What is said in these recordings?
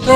नानी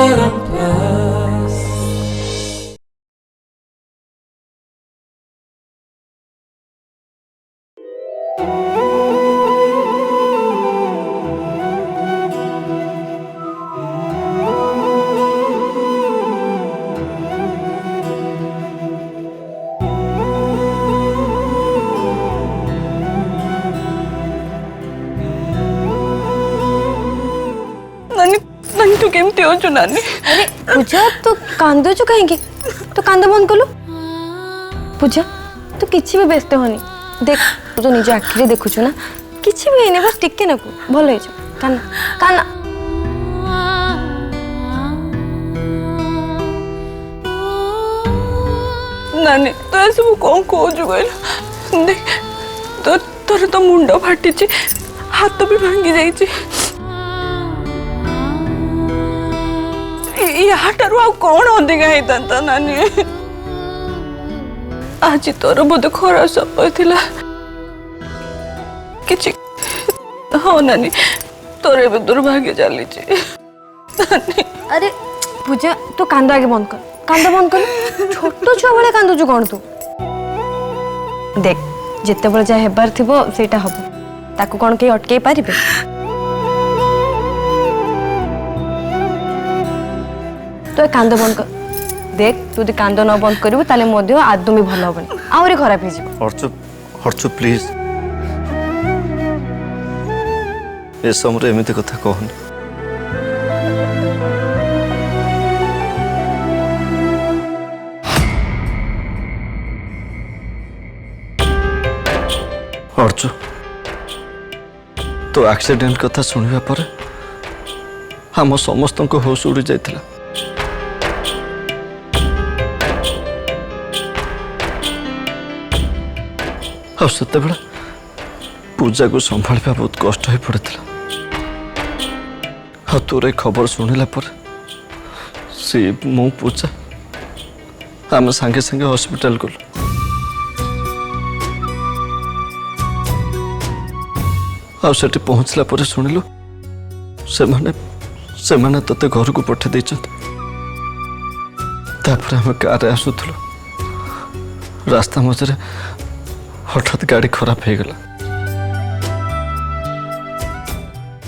नानी तू केमती हो नानी? अरे पूजा तू कांदुचु कहीं तू कांद बंद कलु। पूजा तू किसी भी व्यस्त होनी देख तू तो निज आखिरी देखुचु ना किसी भी नहीं बस टिके ना भल हो काना काना नानी तो सब कौन कौच कहल देख तो तोर तो मुंड फाटी हाथ भी भांगी जाइए याठार कौन अधिका होता नानी आज तोर बोध खराब समय थिला किछि हाँ नानी तोर ए दुर्भाग्य चली नानी। अरे पूजा तू कांद आगे बंद कर छोट छुआ भाई कांदुचु कौन तू देख जिते बड़े जहाँ हेबार थिबो सेटा हबो ताकू कौन के अटके पारिबे तो कांद बंद कर देख तू यदि कांद न बंद करू ताले मध्य आदम भी भल हेबनी आहुरी खराब हो हर्षु प्लीज ए समय एमती कथा कहनी अर्जु तो एक्सीडेंट कथा सुनिबा पर हम समस्त को होश उड़ी जाइथिला और सेते बेला पूजा को संभालवा बहुत कष्ट हो पड़ता और तोर खबर शुणिला पर सी मु पूजा आम सांगे सांगे हॉस्पिटल गलु आ सेठी पहुंचला पर शुणिलु से माने तते घर को पठे देछत तापर हम कार आसुथलो रास्ता मझे हठात गाड़ी खराब हो गला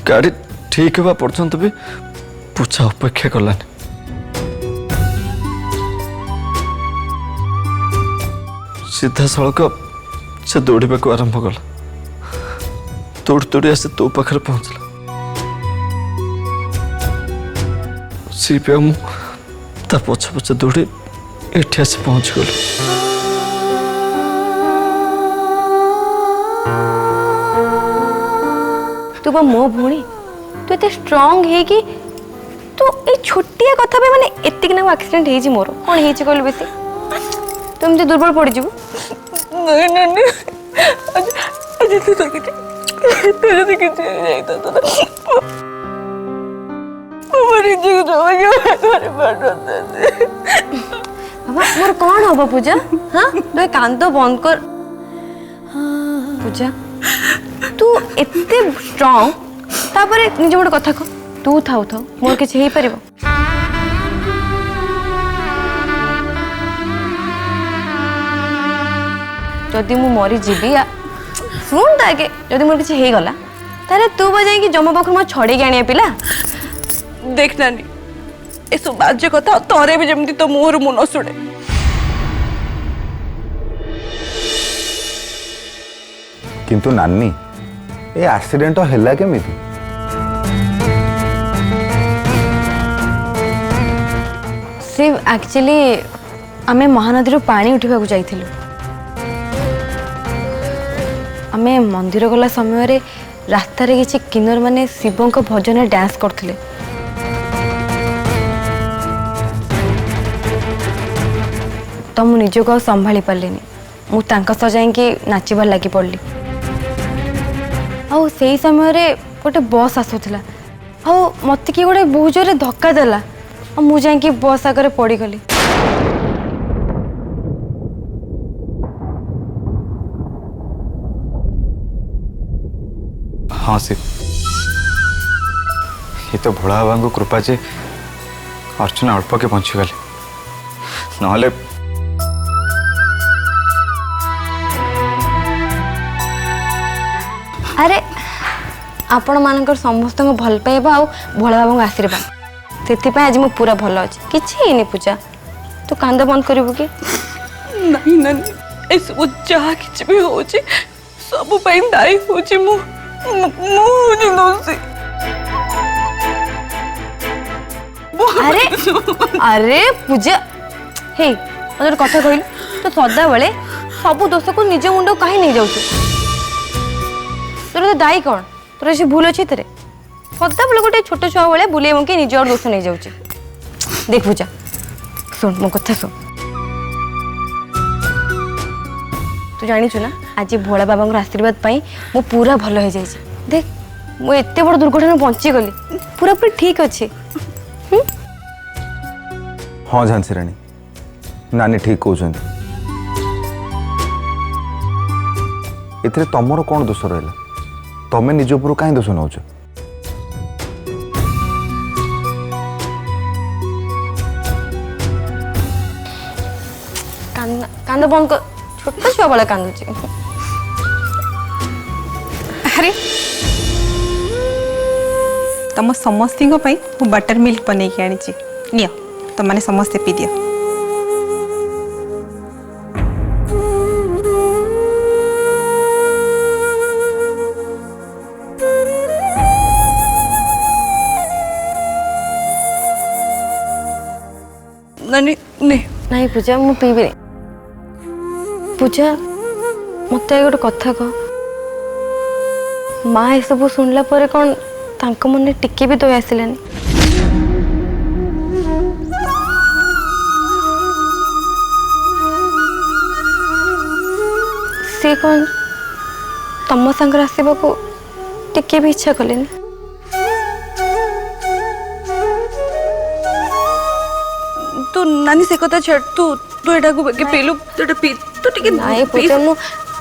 गाड़ी ठीक हवा पर्यंत भी पूछा अपेक्षा कलानी सीधा सड़क से दौड़ा को आरंभ कला दौड़ दौड़ी आसे तो पाखे पहुंचला सी पे ता पछ पछ दौड़ी एठी आसे पहुंच गलु तू बा मो भूणी तू एते स्ट्रांग है कि तू ए छोटिया कथा पे माने एतिक ना एक्सीडेंट हे जी मोर कोन हे छी कहल बेसी तुम जे दुर्बल पड़ जीवु नहीं नानी आज तो किछि तेरे से किछि जाइता तो हमारी जी जो हमारे बात दे बाबा मोर कोन होबो पूजा हां तो कांदो बंद कर पूजा तू एते स्ट्रांग तापरे निजे गोटे कथा कह तू थाउ थाउ मोर किछि हेई परिबो जदि मु मरी जीवी सुन ताके जदि मोर किछि हेई गला तारे तू बा जाई कि जम बखर म छड़े के आनिया पिला देख नानी ए सब बाज्य कथा तोरे भी जेमती तो मोर मन सुने किंतु नानी ए एक्सीडेंट हैला केमिति सिर्फ एक्चुअली आमे महानदी पानी उठा जाइथिलु आमे मंदिर गला समय रे रास्ता रे किछि किन्नर माने शिवं को भजन डांस करथिले तो मु निज को संभाली पारलिनी मु तांका सह जाइके नाचिबार लागि पड़ली आउ सेही समय रे गोटे बस आसुथिला आउ मते कि गोटे बहुत जोरे धक्का देला आ मु जाइके बस आगे पड़ी गली हाँ सी ये तो भोला बाबा को कृपा जे अर्चना अल्प के बंचीगले नहले अरे आपण मानकर समस्त भल पाइबा आ भोला बाबा आशीर्वाद से आज मु पूरा भल अच्छे किसी पूजा तू कांद बंद करू कि नहीं नानी ए सब जहाँ किसी भी हो सब दायी हूँ दोषी अरे अरे पूजा हे मतलब कथा कहलु तो सदा बेले सब दोष को निज मुंड कहीं नहीं जाऊ तोर तो दायी कौन तोर से भूल अच्छी तेरे सदा बेले गोटे छोट छुआ भाई बुले मुके निज दोष नहीं जाऊ देख पूजा सुन मो कथा सुन तू जानिचु ना आज भोला बाबा आशीर्वाद पाई मु पूरा भल हो जाए देख मु एत बड़ दुर्घटना बंची गली पूरा पूरी ठीक अच्छे हाँ झांसी रानी नानी ठीक कहते एथिरे तमर कौन दोष रहा तमें निज उपर कहीं दोष नौ कांद बंद कर छोट छुआ बेला कांदुची अरे तुम समस्त बटर मिल्क बन के आनी नियो तुम मैंने समस्ते पी दियो नानी नहीं नहीं पूजा मु पीबी पूजा मत गोटे कथा कह माँ ये सब शुणला पर कौन तांको मन टिके भी दया आसिलानी से कौन तम सांगर आसवा को टिके भी इच्छा कलेनी तू नानी से कथा छाड़ तू तू एटा को के पीलु तो पी तो टिके नहीं पूजा मु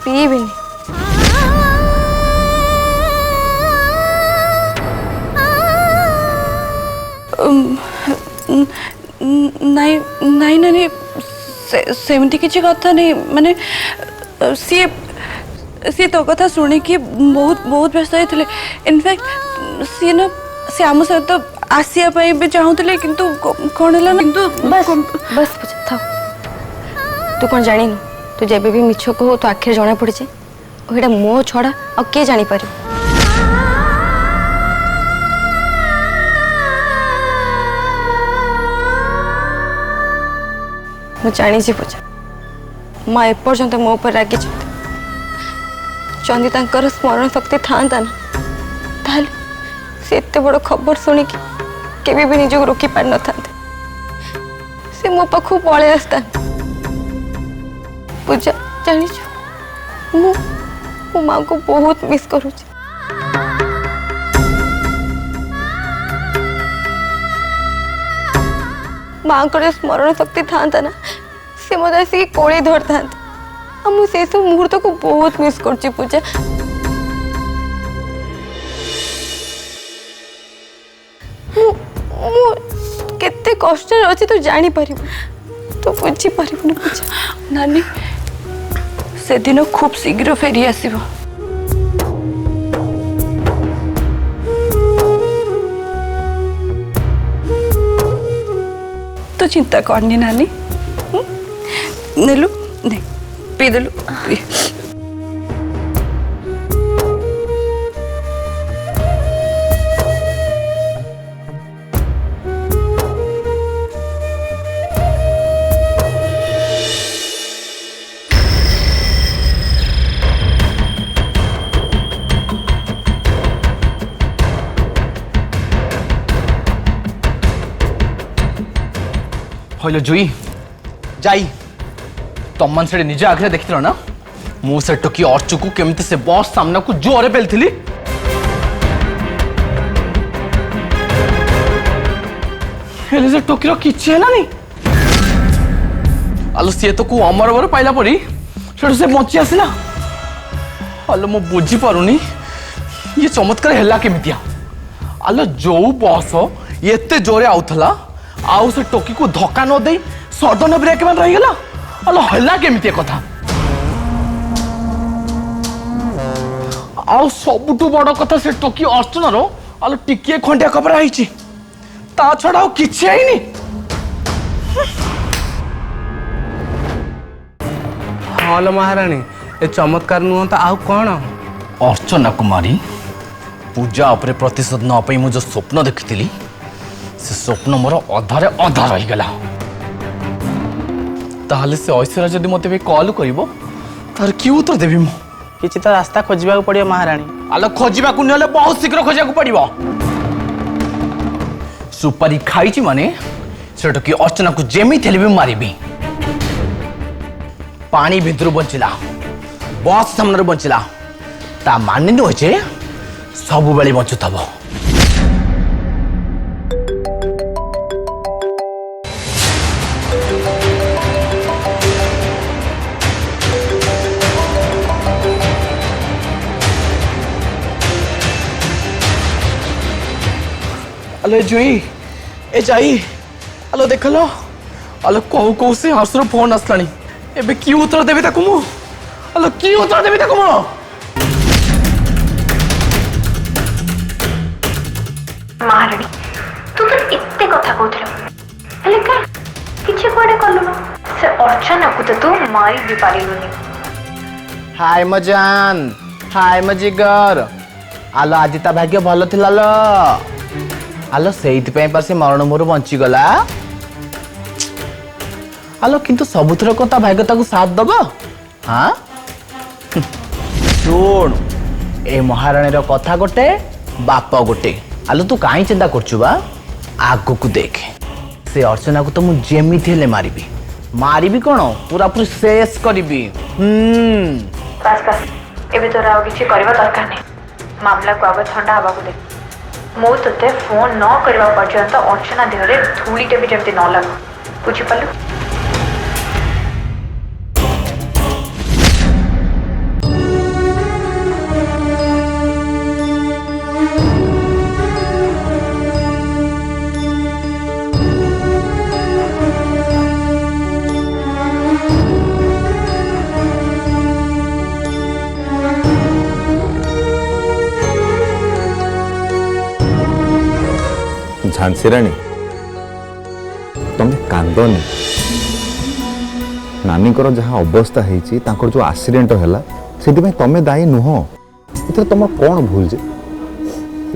पीबिनी नहीं नहीं नानी सेमती किसी कथा नहीं माने सी सी तो कथा शुणी कि बहुत बहुत व्यस्त होते इनफैक्ट सी ना सी आम सहित आसिया भी चाहूले किंतु कौन है किंतु बस बस पूजा था तू कौन जानी तू जब भी मिछ कह तो आखिर जना पड़े यहाँ मो छड़ा आ किए जापर मुझे जानी पूजा माँ एपर्यंत मो पर रागी चंदी तांकर स्मरण शक्ति था ना ताल से एत बड़ खबर शुणी केवे भी निज रोकी पार न था से मो पाखु पलि आसता पूजा जानी मो माँ को बहुत मिस करूँ माँ को स्मरण शक्ति था ना से मत आसिक कोड़े धर था मुझे सब मुहूर्त को बहुत मिस कर पूजा केते कष्ट अच्छी तू जानी पार तू बुझी पार पूजा नानी से दिन खूब शीघ्र फेरी आसब तो चिंता करनी नानी नेलु ने पी देलु पी हलो जुई जाई तुम मन से निज आगे देखी ना मु से टोकी अर्चु को केमती से बस सामना को जोरे पेलथिली हेले से टोकीर किछि है ना नहीं आलो सी तो को अमर वर पाइला परी से बंची आसला आलो मु बुझी पारुनी ये चमत्कार हैला केमितिया आलो जो बस एते जोरे आउथला आउ से टोकी को धक्का न दे सडन ब्रेक में रही गला अल हल्ला केमिति कथा आउ सबुठु बड़ कथा से टोकी अर्चना रो अल टिके खंडिया खबर आईची ता छडा आउ किछि आइनी हल महाराणी ए चमत्कार नुह तो आउ कौन अर्चना कुमारी पूजा उपरे प्रतिशोध न पाई मु जो स्वप्न देखिथिली से स्वप्न मोर अधारे अधा रही गला ताहले से ऐश्वर्या जदि मते भी कॉल करिवो तार की उत्तर देबी मु किछि तो रास्ता खोजबा पड़ियो महाराणी आलो खोजिबा को नेले बहुत शीघ्र खोजिया को पड़िवो सुपारी खाइची माने सेटो की अर्चना को जेमी थेले भी मारिबी पानी भितर बंचिला बस सामने बंचिला ता माने न होचे सब बेले बंचुथबो अले जुई ए जाई अलो देखलो अलो कहू कहू से हसर फोन आसलानी एबे की उत्तर देबे ताकू मु अलो की उत्तर देबे ताकू मु महाराणी तू तो इतने कथा कहथिल हेले का किछि कोडे करलु से अर्चना को तो तू मारी भी पारिलुनी हाय मजान हाय मजिगर आलो आज ता भाग्य भलो थिला लो आलो सेइति पे पर से मरण मोर बंची गला आलो किंतु सबुथर को ता भाग्य को साथ दबो हां सुन ए महाराणी रो कथा गोटे बाप गोटे आलो तू काई चिंता करछु बा आगो को देख से अर्चना को तो मु जेमिति हेले मारिबी मारिबी कोन पूरा पूरी शेष करबी बस बस एबे तो राव किछि करबा दरकार नै मामला को आगे ठंडा हवा को दे मो तोते फोन न करबा पर्यंत अर्चना देहरे धूलीटे भी जेमति न लागो बुझि पल्लू झांसी राणी तुम कांदनी नानी जहाँ अवस्था होती जो एक्सीडेंट है से तुम दायी नुह ये तुम कौन भूल जे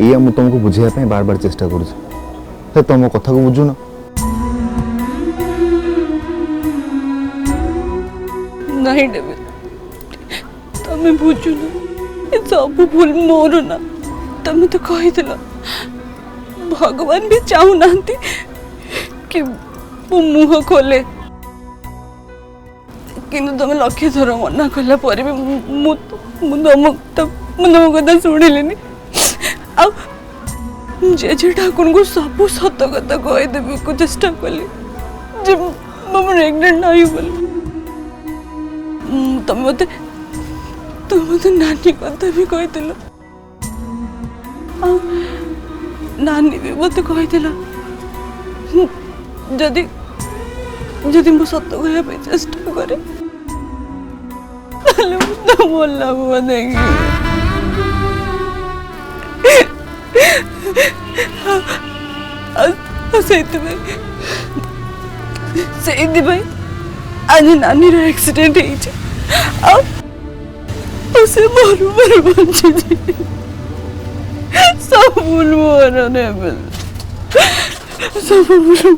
ये मुझे तुमको बुझाई बार बार चेष्टा कर तुम कथा को बुझुन नहीं डेविड तमें बुझुन सब भूल मोर ना तमें तो कहीदेल भगवान भी चाहू ना कि वो मुह खोले किंतु तुम लक्ष्य थर मना कला पर भी तुम कथा शुणिलेनी जे ठाकुर को सब सत कथा कहीदेवी को चेष्टा कली प्रेगनेंट नहीं बोली तुम मत नानी कथा भी कहीदेल नानी भी मत कहीदेल जदि जदि मु सत कहया चेष्टा करे ताले तो बोलला हुआ देंगे से भाई आज नानी रो एक्सीडेंट से मरु मरु बंची सब भूल मोर ने सब भूल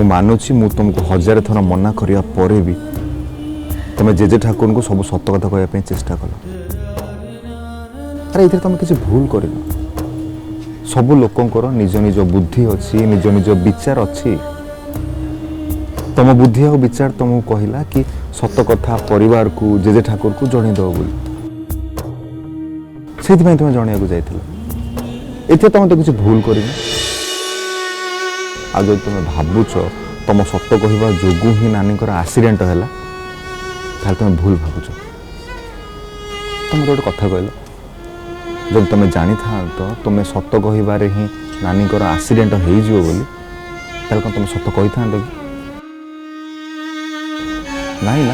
मानुची मु तुमको 1000 थर मना करिया परे भी तुम जेजे ठाकुर को सब सत कथा कहया चेष्टा कल अरे इधर तुम किसी भूल कर सब लोकंकर निज निज बुद्धि अच्छी निज निज विचार अच्छी तुम बुद्धि और विचार तुमको कहला कि सत कथा परिवार को जेजे ठाकुर को जनईदेव बोली से तुम्हें जनइया जाइल एथे तुम तो किसी भूल कर आज तुम भावुच तुम सत कहवा जोगु ही नानी एक्सीडेंट है तुम भूल भावुच तुम गोटे कथा कहल जब तुम जानी था तो तुम सत कहबारे ही नानी एक्सीडेंट हो बोली कौन तुम सत कही था नहीं ना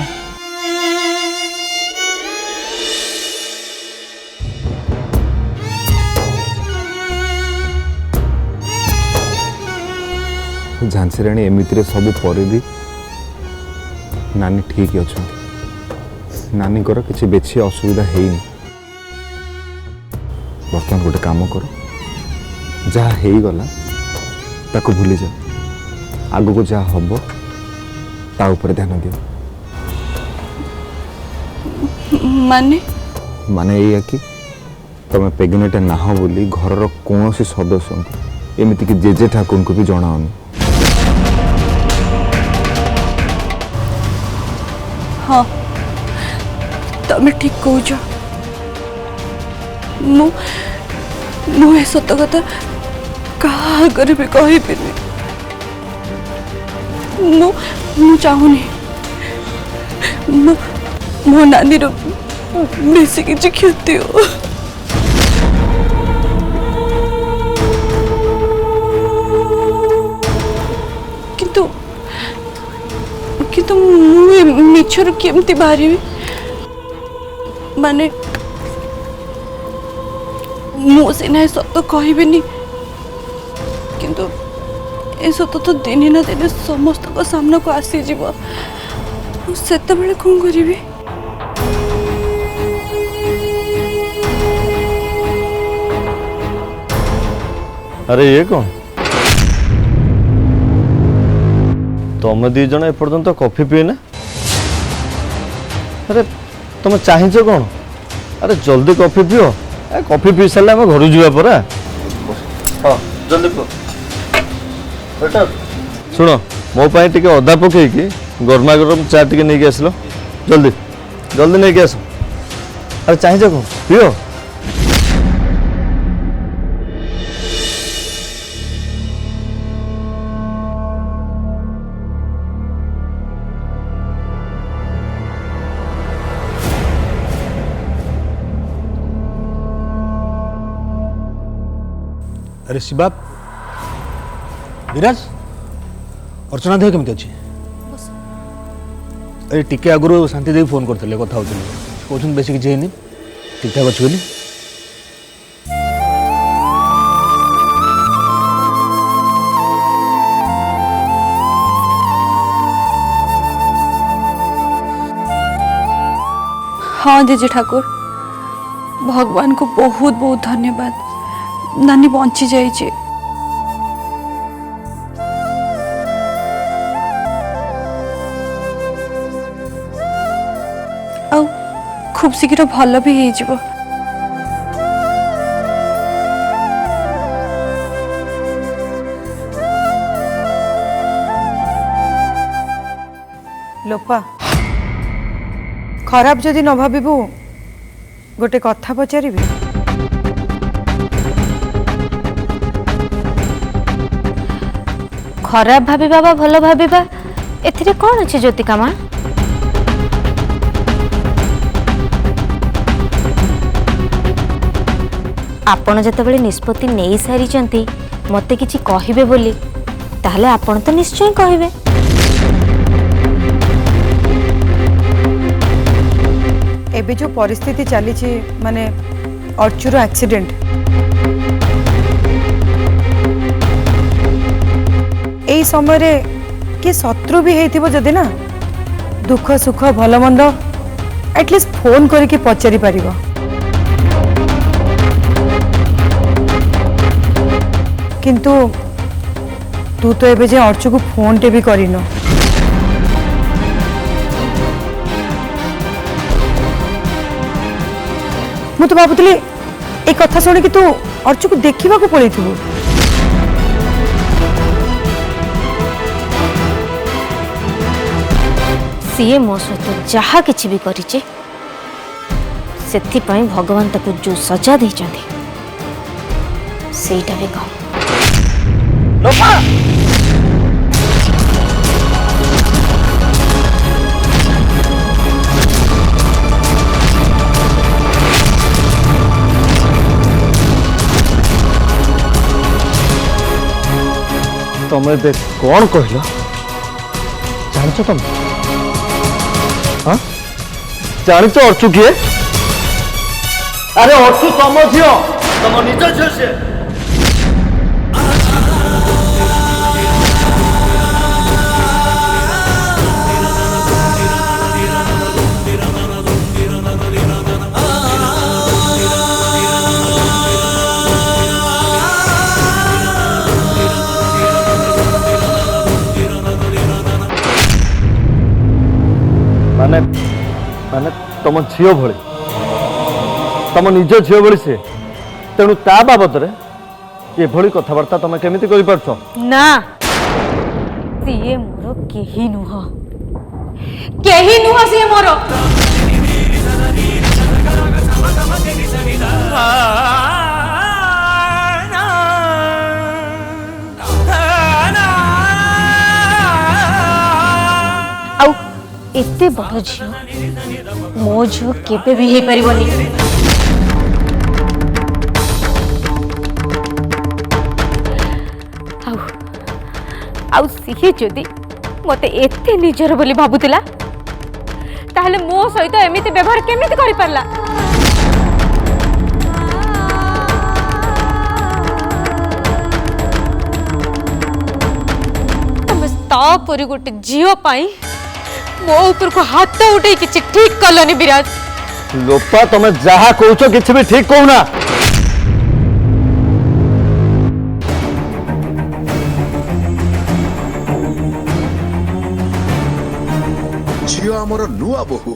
झांसी राणी एमती सब पर भी नानी ठीक अच्छा नानी किसी बेची असुविधा है बर्तमान गोटे काम कर जहाँ हो गला ताको भूली जा आगु को जहाँ हम ता ऊपर ध्यान दियो माने माने या कि तुम प्रेग्नेंट ना बोली घर कौन सदस्य एमती कि जेजे ठाकुर को भी जनाओनी हाँ तमें ठीक कौच मु सत कथा क्या भी कहबिनी मु चाहूनी मो नानी बेसी किसी क्षति हो किंतु किंतु मिछर केमती बाहरी माने मु सीना सत कहबिनी किंतु ए सत तो दिन ना दिन समस्त सामना को आसी जीव से कौन करी अरे ये कौन तुम दी जन एपर्तंत कॉफी पीना अरे तुम चाहिए कौन अरे जल्दी कॉफी पियो कॉफी पी सारे आम घर जा परा हाँ जल्दी पियो शुण मो पाई टिके अदा पकईकि गरमा गरम चा टिके नहीं आसलो जल्दी जल्दी नहीं आस अरे चाहिए कौन पियो अरे शिवा विराज अर्चना देह केमती अच्छी अरे टिके आगु शांति देवी फोन करते कथा कहते बेस किसी है ठीक ठाक अच्छी बोली हाँ जेजे ठाकुर भगवान को बहुत बहुत धन्यवाद नानी बंची जाइए खूब शीघ्र भल भी हो लोपा खराब जदि न भाबू गोटे कथा पचारि खराब भाविबा बा भल भाविबा एथिरे कौन अच्छे ज्योतिका माँ आपण जतबेले निष्पत्ति नहीं सारी मते किछि कहिबे बोली ताहले आपण तो निश्चय कहिबे एबे जो परिस्थिति चली माने अर्चुर एक्सीडेंट एई समय रे कि शत्रु भी हेतिबो जदि ना दुख सुख भल मंद एटलिस्ट फोन करके पचारि पारिबो किंतु तू तो एबे जे अर्चु को फोन टे भी करिनो मु तो भाबुतली ए कथा सुनि कि तू अर्चु को देखिबा को पळैथिबो सीए मो सहित जहा किछि भी करिचे सेथिपाई भगवान ताको जो सजा देइचंती सेटा भी कम। लोपा तमें देख कौन कहल जानच तुम हाँ जानच अर्चु किए अरे अर्चु तुम झील तुम निज झील से माने माने तुम झील भली तुम निज झील भली से तेणु ता बाबद ये भली कथबार्ता तुम केमिति करि परछो ना सीए मोर केही नुह सीए मोर। आउ एते बड़ झियो मो झियो केबे भी हे परिबनी। आउ सीए जदि मते एते निजर बोली भाबुतिला ताहले मो सहित एमिति व्यवहार केमिति करि परला। तमे तापरि गोटे झियो पाई मो ऊपर को हाथ उठे किछि ठीक कलनी विराज। लोपा तुम जहा कहूछ किछि भी ठीक कहूना झियो आमर नुआ बोहू